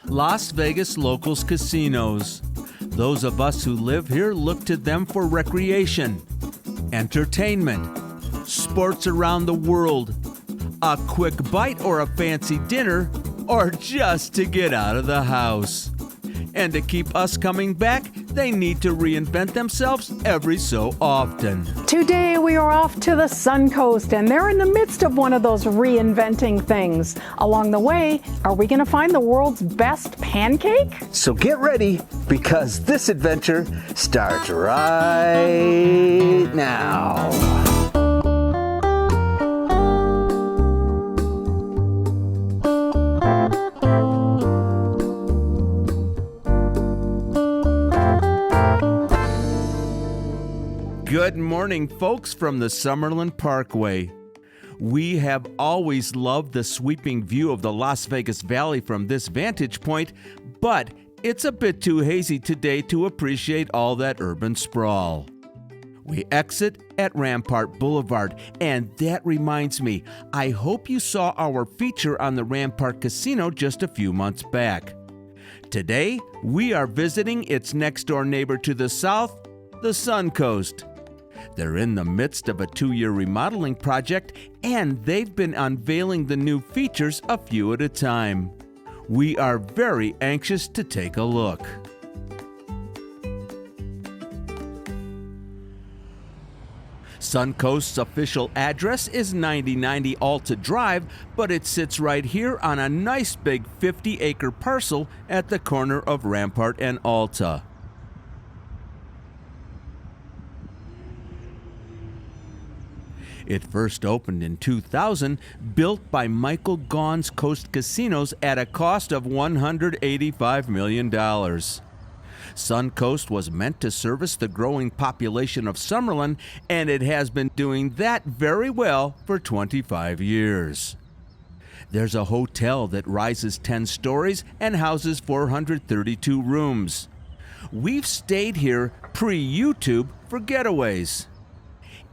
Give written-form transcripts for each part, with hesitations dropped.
Las Vegas locals casinos. Those of us who live here look to them for recreation, entertainment, sports around the world, a quick bite or a fancy dinner, or just to get out of the house. And to keep us coming back, they need to reinvent themselves every so often. Today we are off to the Suncoast, and they're in the midst of one of those reinventing things. Along the way, are we going to find the world's best pancake? So get ready, because this adventure starts right now. Good morning, folks, from the Summerlin Parkway. We have always loved the sweeping view of the Las Vegas Valley from this vantage point, but it's a bit too hazy today to appreciate all that urban sprawl. We exit at Rampart Boulevard, and that reminds me, I hope you saw our feature on the Rampart Casino just a few months back. Today, we are visiting its next-door neighbor to the south, the Suncoast. They're in the midst of a 2-year remodeling project, and they've been unveiling the new features a few at a time. We are very anxious to take a look. Suncoast's official address is 9090 Alta Drive, but it sits right here on a nice big 50-acre parcel at the corner of Rampart and Alta. It first opened in 2000, built by Michael Gaughan's Coast Casinos at a cost of $185 million. Suncoast was meant to service the growing population of Summerlin, and it has been doing that very well for 25 years. There's a hotel that rises 10 stories and houses 432 rooms. We've stayed here pre-YouTube for getaways.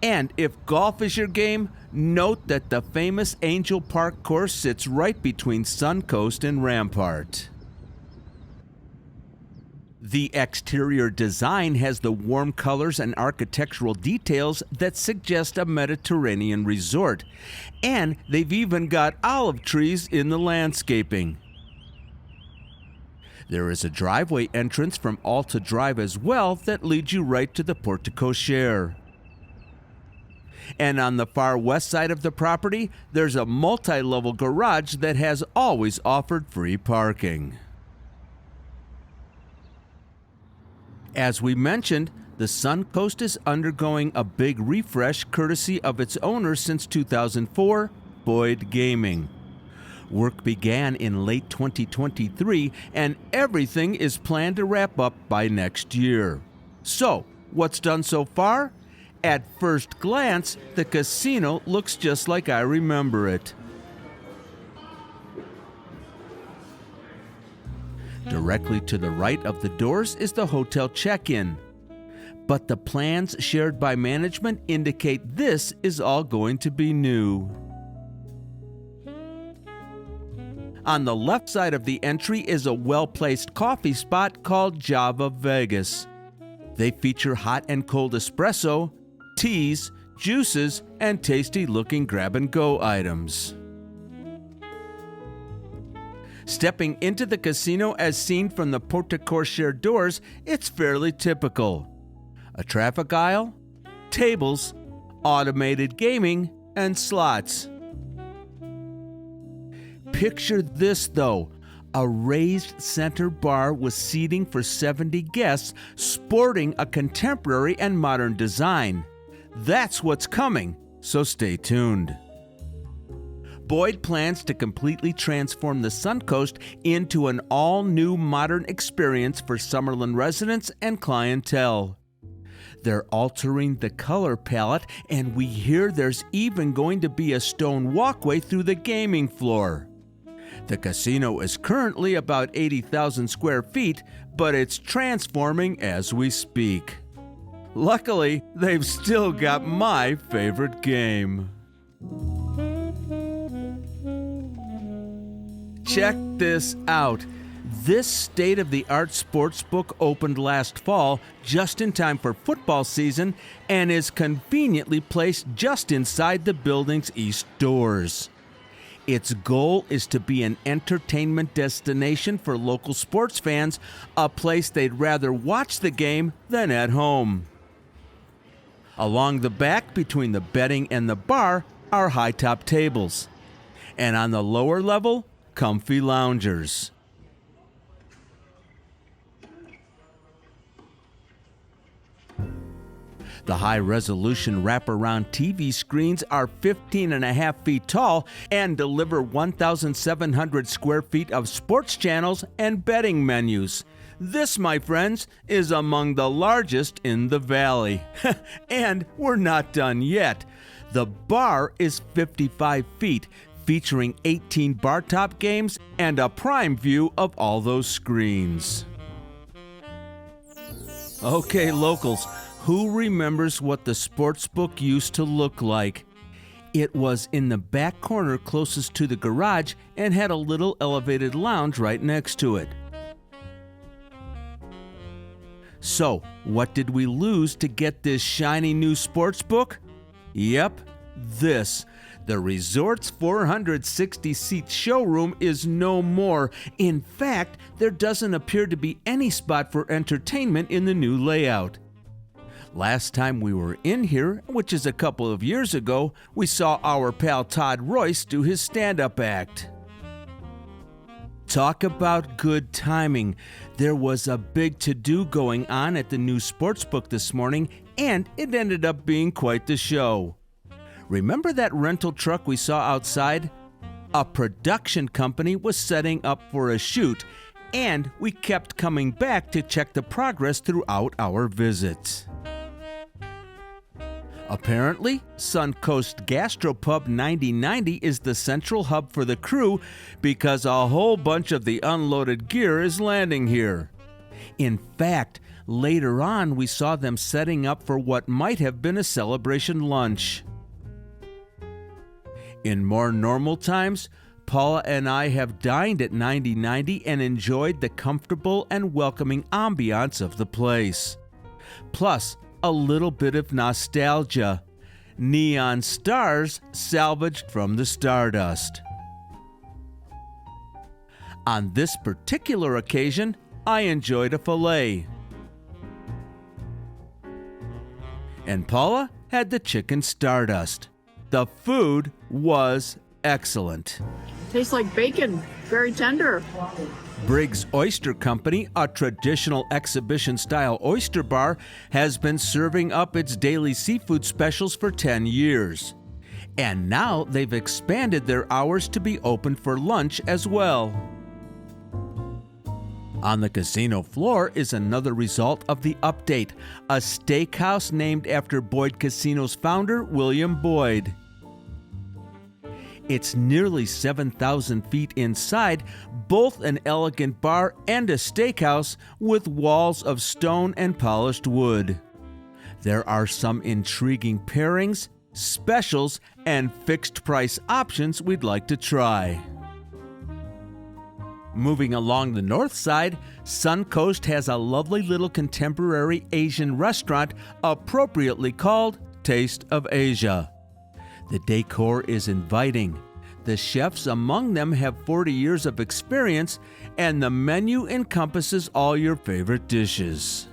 And if golf is your game, note that the famous Angel Park course sits right between Suncoast and Rampart. The exterior design has the warm colors and architectural details that suggest a Mediterranean resort, and they've even got olive trees in the landscaping. There is a driveway entrance from Alta Drive as well that leads you right to the porte cochere. And on the far west side of the property, there's a multi-level garage that has always offered free parking. As we mentioned, the Suncoast is undergoing a big refresh courtesy of its owner since 2004, Boyd Gaming. Work began in late 2023, and everything is planned to wrap up by next year. So, what's done so far? At first glance, the casino looks just like I remember it. Directly to the right of the doors is the hotel check-in. But the plans shared by management indicate this is all going to be new. On the left side of the entry is a well-placed coffee spot called Java Vegas. They feature hot and cold espresso, teas, juices, and tasty-looking grab-and-go items. Stepping into the casino as seen from the porte cochere doors, it's fairly typical. A traffic aisle, tables, automated gaming, and slots. Picture this, though. A raised center bar with seating for 70 guests, sporting a contemporary and modern design. That's what's coming, so stay tuned. Boyd plans to completely transform the Suncoast into an all-new modern experience for Summerlin residents and clientele. They're altering the color palette, and we hear there's even going to be a stone walkway through the gaming floor. The casino is currently about 80,000 square feet, but it's transforming as we speak. Luckily, they've still got my favorite game. Check this out. This state-of-the-art sportsbook opened last fall just in time for football season and is conveniently placed just inside the building's east doors. Its goal is to be an entertainment destination for local sports fans, a place they'd rather watch the game than at home. Along the back between the betting and the bar are high-top tables, and on the lower level, comfy loungers. The high-resolution wraparound TV screens are 15.5 feet tall and deliver 1,700 square feet of sports channels and betting menus. This, my friends, is among the largest in the valley. And we're not done yet. The bar is 55 feet, featuring 18 bar top games and a prime view of all those screens. Okay, locals. Who remembers what the sportsbook used to look like? It was in the back corner closest to the garage and had a little elevated lounge right next to it. So, what did we lose to get this shiny new sportsbook? Yep, this. The resort's 460-seat showroom is no more. In fact, there doesn't appear to be any spot for entertainment in the new layout. Last time we were in here, which is a couple of years ago, we saw our pal Todd Royce do his stand-up act. Talk about good timing. There was a big to-do going on at the new sportsbook this morning, and it ended up being quite the show. Remember that rental truck we saw outside? A production company was setting up for a shoot, and we kept coming back to check the progress throughout our visits. Apparently, Suncoast Gastropub 9090 is the central hub for the crew because a whole bunch of the unloaded gear is landing here. In fact, later on we saw them setting up for what might have been a celebration lunch. In more normal times, Paula and I have dined at 9090 and enjoyed the comfortable and welcoming ambiance of the place. Plus, a little bit of nostalgia. Neon stars salvaged from the stardust. On this particular occasion, I enjoyed a filet. And Paula had the chicken stardust. The food was excellent. Tastes like bacon, very tender. Briggs Oyster Company, a traditional exhibition-style oyster bar, has been serving up its daily seafood specials for 10 years. And now they've expanded their hours to be open for lunch as well. On the casino floor is another result of the update, a steakhouse named after Boyd Casino's founder, William Boyd. It's nearly 7,000 feet inside, both an elegant bar and a steakhouse with walls of stone and polished wood. There are some intriguing pairings, specials, and fixed price options we'd like to try. Moving along the north side, Suncoast has a lovely little contemporary Asian restaurant appropriately called Taste of Asia. The decor is inviting. The chefs among them have 40 years of experience, and the menu encompasses all your favorite dishes.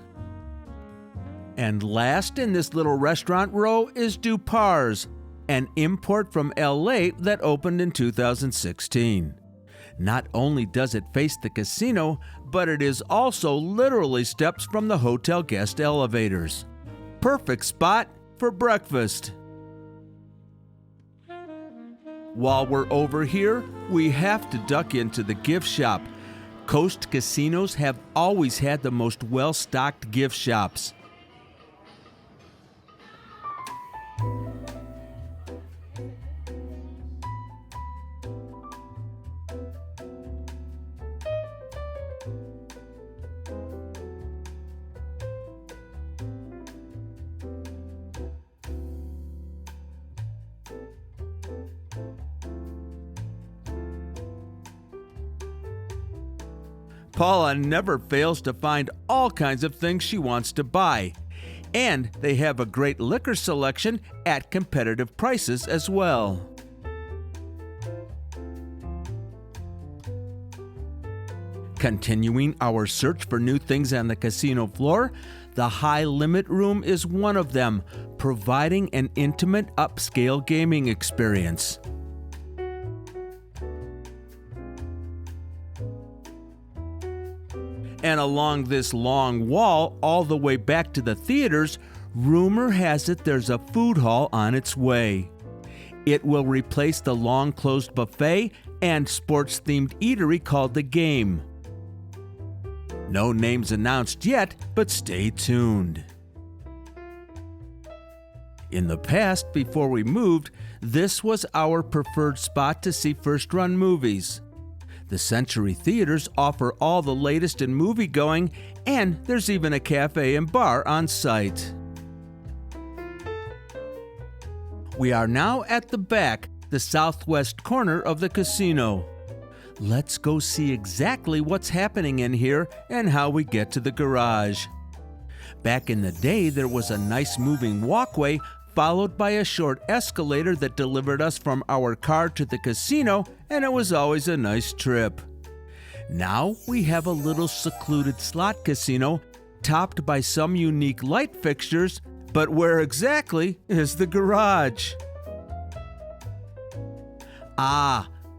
And last in this little restaurant row is Dupar's, an import from LA that opened in 2016. Not only does it face the casino, but it is also literally steps from the hotel guest elevators. Perfect spot for breakfast. While we're over here, we have to duck into the gift shop. Coast casinos have always had the most well-stocked gift shops. Paula never fails to find all kinds of things she wants to buy. And they have a great liquor selection at competitive prices as well. Continuing our search for new things on the casino floor, the High Limit Room is one of them, providing an intimate upscale gaming experience. And along this long wall, all the way back to the theaters, rumor has it there's a food hall on its way. It will replace the long-closed buffet and sports-themed eatery called The Game. No names announced yet, but stay tuned. In the past, before we moved, this was our preferred spot to see first-run movies. The Century Theaters offer all the latest in movie-going, and there's even a cafe and bar on site. We are now at the back, the southwest corner of the casino. Let's go see exactly what's happening in here and how we get to the garage. Back in the day, there was a nice moving walkway followed by a short escalator that delivered us from our car to the casino, and it was always a nice trip. Now we have a little secluded slot casino topped by some unique light fixtures, but where exactly is the garage?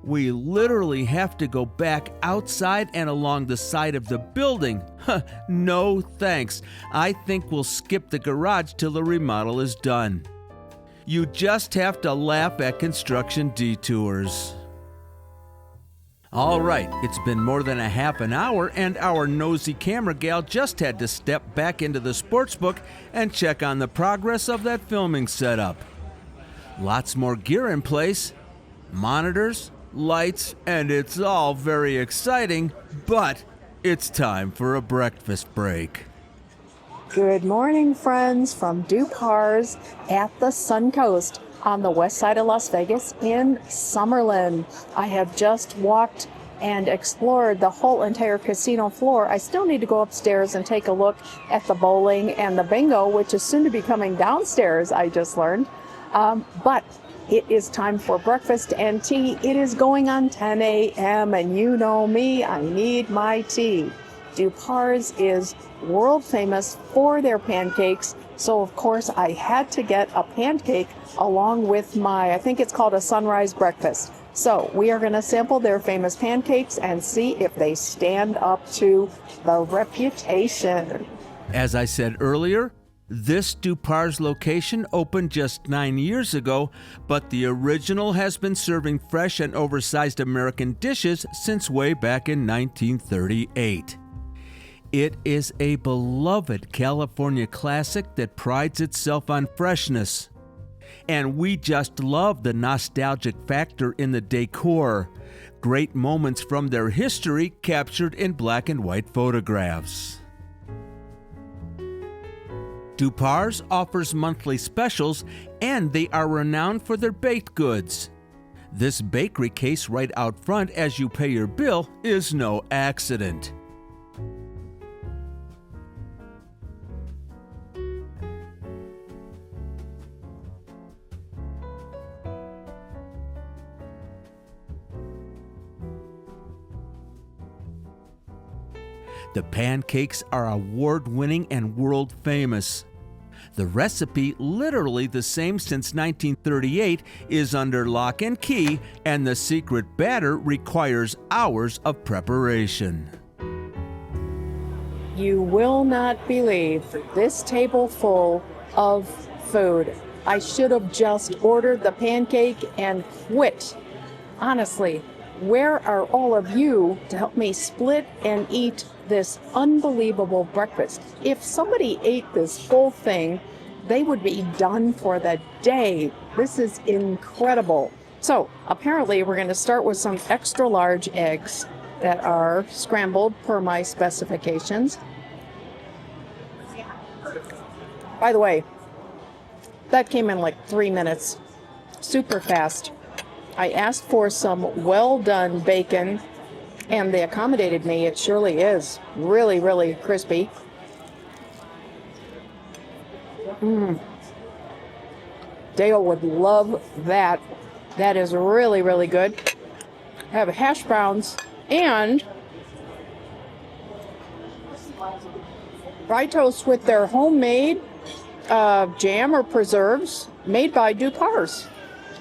We literally have to go back outside and along the side of the building. No thanks. I think we'll skip the garage till the remodel is done. You just have to laugh at construction detours. All right, it's been more than a half an hour, and our nosy camera gal just had to step back into the sportsbook and check on the progress of that filming setup. Lots more gear in place, monitors, lights, and it's all very exciting, but it's time for a breakfast break. Good morning, friends, from Dupar's at the Suncoast on the west side of Las Vegas in Summerlin. I have just walked and explored the whole entire casino floor. I still need to go upstairs and take a look at the bowling and the bingo, which is soon to be coming downstairs, I just learned. But it is time for breakfast and tea. It is going on 10 a.m. and you know me, I need my tea. Dupar's is world famous for their pancakes, so of course I had to get a pancake along with I think it's called a sunrise breakfast. So we are going to sample their famous pancakes and see if they stand up to the reputation. As I said earlier, this Dupar's location opened just 9 years ago, but the original has been serving fresh and oversized American dishes since way back in 1938. It is a beloved California classic that prides itself on freshness. And we just love the nostalgic factor in the decor. Great moments from their history captured in black and white photographs. Dupar's offers monthly specials, and they are renowned for their baked goods. This bakery case right out front as you pay your bill is no accident. The pancakes are award-winning and world-famous. The recipe, literally the same since 1938, is under lock and key, and the secret batter requires hours of preparation. You will not believe this table full of food. I should have just ordered the pancake and quit. Honestly, where are all of you to help me split and eat this unbelievable breakfast? If somebody ate this whole thing, they would be done for the day. This is incredible. So apparently we're going to start with some extra large eggs that are scrambled per my specifications. By the way, that came in like 3 minutes. Super fast. I asked for some well done bacon and they accommodated me. It surely is really, really crispy. Dale would love that. That is really, really good. I have hash browns and rye toast with their homemade jam or preserves made by Dupars.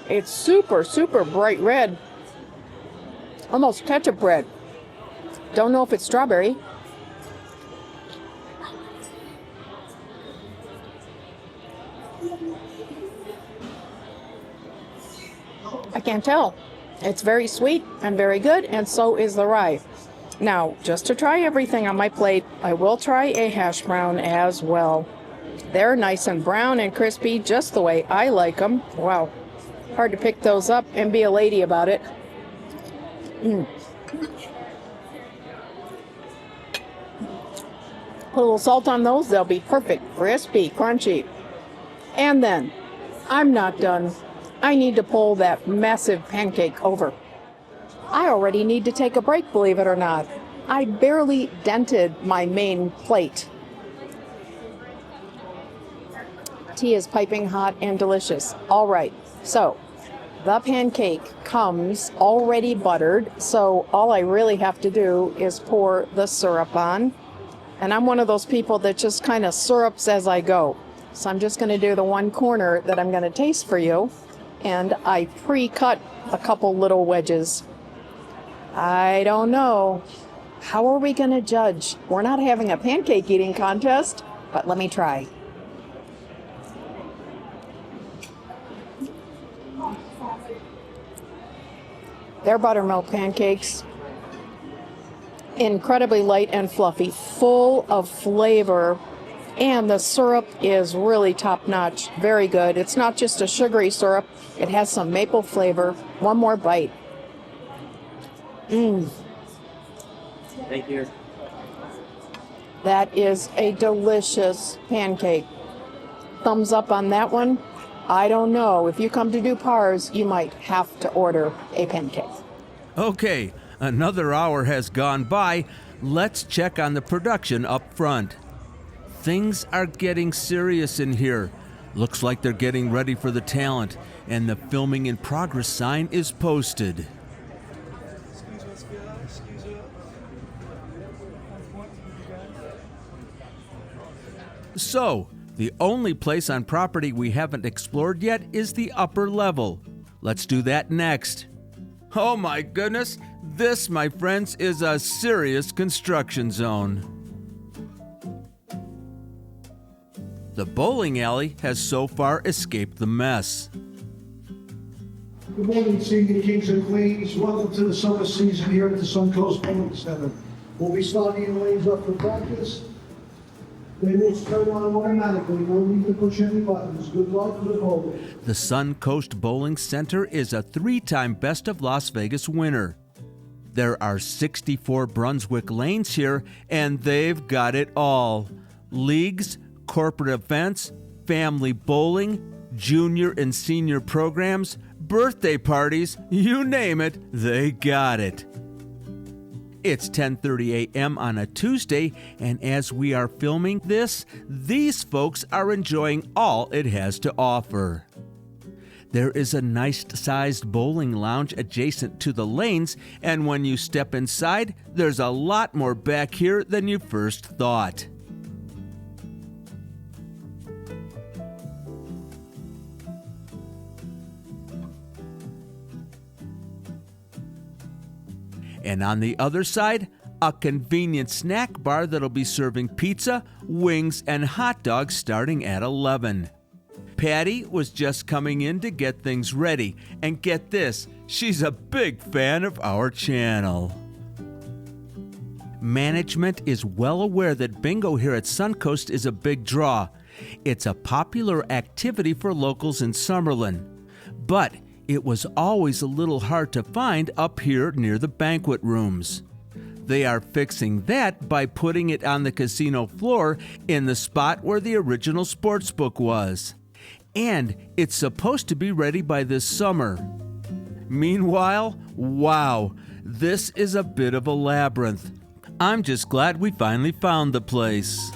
It's super, super bright red. Almost ketchup red. Don't know if it's strawberry. I can't tell. It's very sweet and very good, and so is the rye. Now, just to try everything on my plate, I will try a hash brown as well. They're nice and brown and crispy, just the way I like them. Wow. Hard to pick those up and be a lady about it. Put a little salt on those, they'll be perfect. Crispy, crunchy. And then, I'm not done. I need to pull that massive pancake over. I already need to take a break, believe it or not. I barely dented my main plate. Tea is piping hot and delicious. All right, so the pancake comes already buttered, so all I really have to do is pour the syrup on. And I'm one of those people that just kind of syrups as I go. So I'm just going to do the one corner that I'm going to taste for you. And I pre-cut a couple little wedges. I don't know. How are we going to judge? We're not having a pancake eating contest, but let me try. They're buttermilk pancakes. Incredibly light and fluffy, full of flavor. And the syrup is really top-notch, very good. It's not just a sugary syrup. It has some maple flavor. One more bite. Thank you. That is a delicious pancake. Thumbs up on that one. I don't know. If you come to Dupars, you might have to order a pancake. Okay, another hour has gone by. Let's check on the production up front. Things are getting serious in here. Looks like they're getting ready for the talent, and the filming in progress sign is posted. So, the only place on property we haven't explored yet is the upper level. Let's do that next. Oh my goodness, this, my friends, is a serious construction zone. The bowling alley has so far escaped the mess. Good morning, senior kings and queens. Welcome to the summer season here at the Suncoast Bowling Center. We'll be starting the lanes up for practice. They will turn on automatically. No need to push any buttons. Good luck to the bowling. The Suncoast Bowling Center is a 3-time Best of Las Vegas winner. There are 64 Brunswick lanes here, and they've got it all. Leagues, corporate events, family bowling, junior and senior programs, birthday parties, you name it, they got it. It's 10:30 a.m. on a Tuesday, and as we are filming this, these folks are enjoying all it has to offer. There is a nice-sized bowling lounge adjacent to the lanes, and when you step inside, there's a lot more back here than you first thought. And on the other side, a convenient snack bar that'll be serving pizza, wings, and hot dogs starting at 11. Patty was just coming in to get things ready, and get this, she's a big fan of our channel. Management is well aware that bingo here at Suncoast is a big draw. It's a popular activity for locals in Summerlin, but it was always a little hard to find up here near the banquet rooms. They are fixing that by putting it on the casino floor in the spot where the original sportsbook was. And it's supposed to be ready by this summer. Meanwhile, wow, This is a bit of a labyrinth. I'm just glad we finally found the place.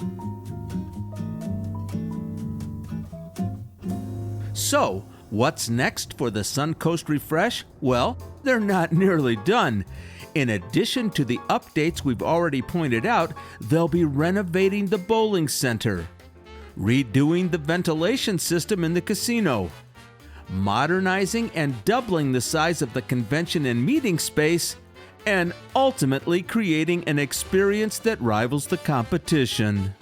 So, what's next for the Suncoast Refresh? Well, they're not nearly done. In addition to the updates we've already pointed out, they'll be renovating the bowling center, redoing the ventilation system in the casino, modernizing and doubling the size of the convention and meeting space, and ultimately creating an experience that rivals the competition.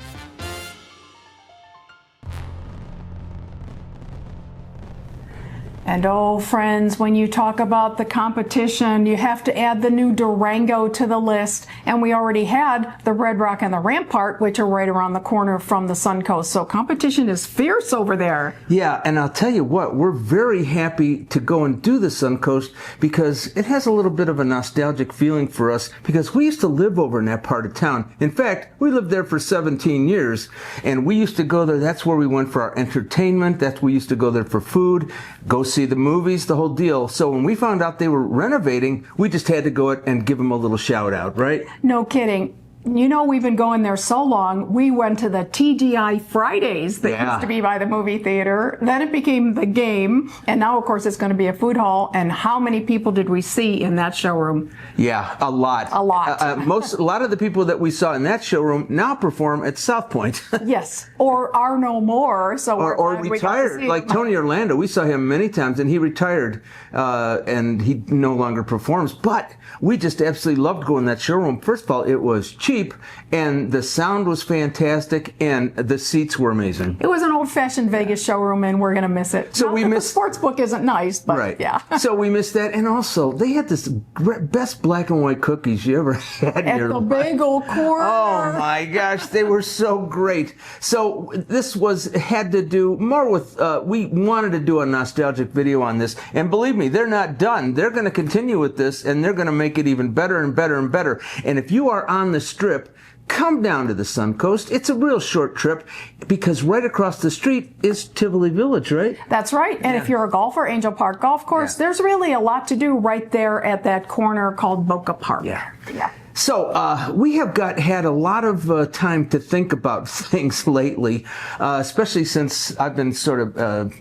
And oh, friends, when you talk about the competition, you have to add the new Durango to the list. And we already had the Red Rock and the Rampart, which are right around the corner from the Suncoast. So competition is fierce over there. Yeah, and I'll tell you what, we're very happy to go and do the Suncoast because it has a little bit of a nostalgic feeling for us because we used to live over in that part of town. In fact, we lived there for 17 years, and we used to go there. That's where we went for our entertainment. We used to go there for food, go see the movies, the whole deal. So when we found out they were renovating, we just had to go and give them a little shout out, right? No kidding. You know, we've been going there so long, we went to the TGI Fridays that used to be by the movie theater. Then it became the Game, and now, of course, it's going to be a food hall. And how many people did we see in that showroom? Yeah, a lot. A lot. A lot of the people that we saw in that showroom now perform at South Point. Yes, or are no more. So or retired, like Tony Orlando. We saw him many times, and he retired, and he no longer performs. But we just absolutely loved going to that showroom. First of all, it was cheap, and the sound was fantastic, and the seats were amazing. It was an old-fashioned Vegas showroom, and we're going to miss it. So the sports book isn't nice, but right. Yeah. So we missed that, and also they had this best black and white cookies you ever had in your life. At the bagel corner. Oh my gosh, they were so great. So this had to do more with, we wanted to do a nostalgic video on this, and believe me, they're not done. They're going to continue with this, and they're going to make it even better and better and better. And if you are on the Strip, come down to the Suncoast. It's a real short trip because right across the street is Tivoli Village, right? That's right. And if you're a golfer, Angel Park Golf Course, there's really a lot to do right there at that corner called Boca Park. Yeah. Yeah. So we have had a lot of time to think about things lately, especially since I've been sort of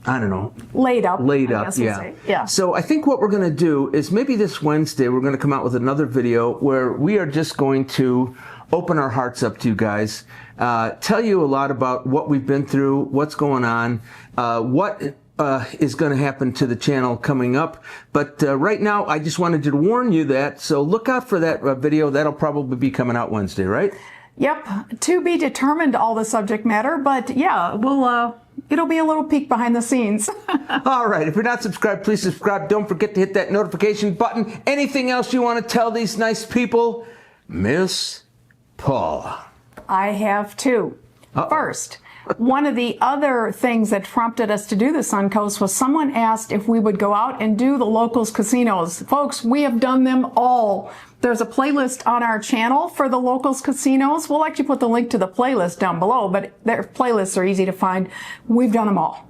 I don't know. Laid up, yeah. Yeah. So I think what we're going to do is maybe this Wednesday we're going to come out with another video where we are just going to open our hearts up to you guys, tell you a lot about what we've been through, what's going on, what is going to happen to the channel coming up. But right now, I just wanted to warn you that. So look out for that video. That'll probably be coming out Wednesday, right? Yep. To be determined, all the subject matter. But yeah, it'll be a little peek behind the scenes. All right. If you're not subscribed, please subscribe. Don't forget to hit that notification button. Anything else you want to tell these nice people? Miss Paula. I have two. First, one of the other things that prompted us to do the Suncoast was someone asked if we would go out and do the locals casinos. Folks, we have done them all. There's a playlist on our channel for the locals casinos. We'll actually put the link to the playlist down below, but their playlists are easy to find. We've done them all.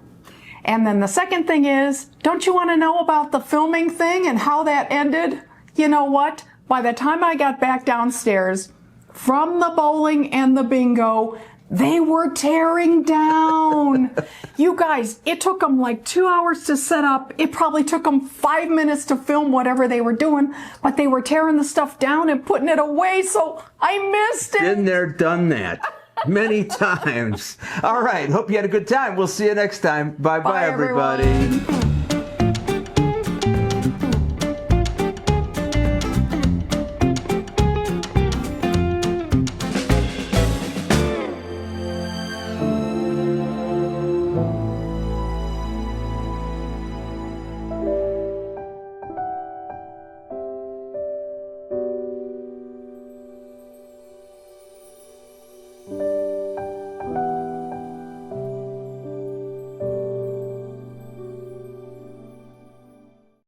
And then the second thing is, don't you want to know about the filming thing and how that ended? You know what? By the time I got back downstairs from the bowling and the bingo, they were tearing down. You guys, it took them like 2 hours to set up. It probably took them 5 minutes to film whatever they were doing, but they were tearing the stuff down and putting it away, so I missed it. Been there, done that. Many times. All right. Hope you had a good time. We'll see you next time. Bye-bye, everybody. Everyone.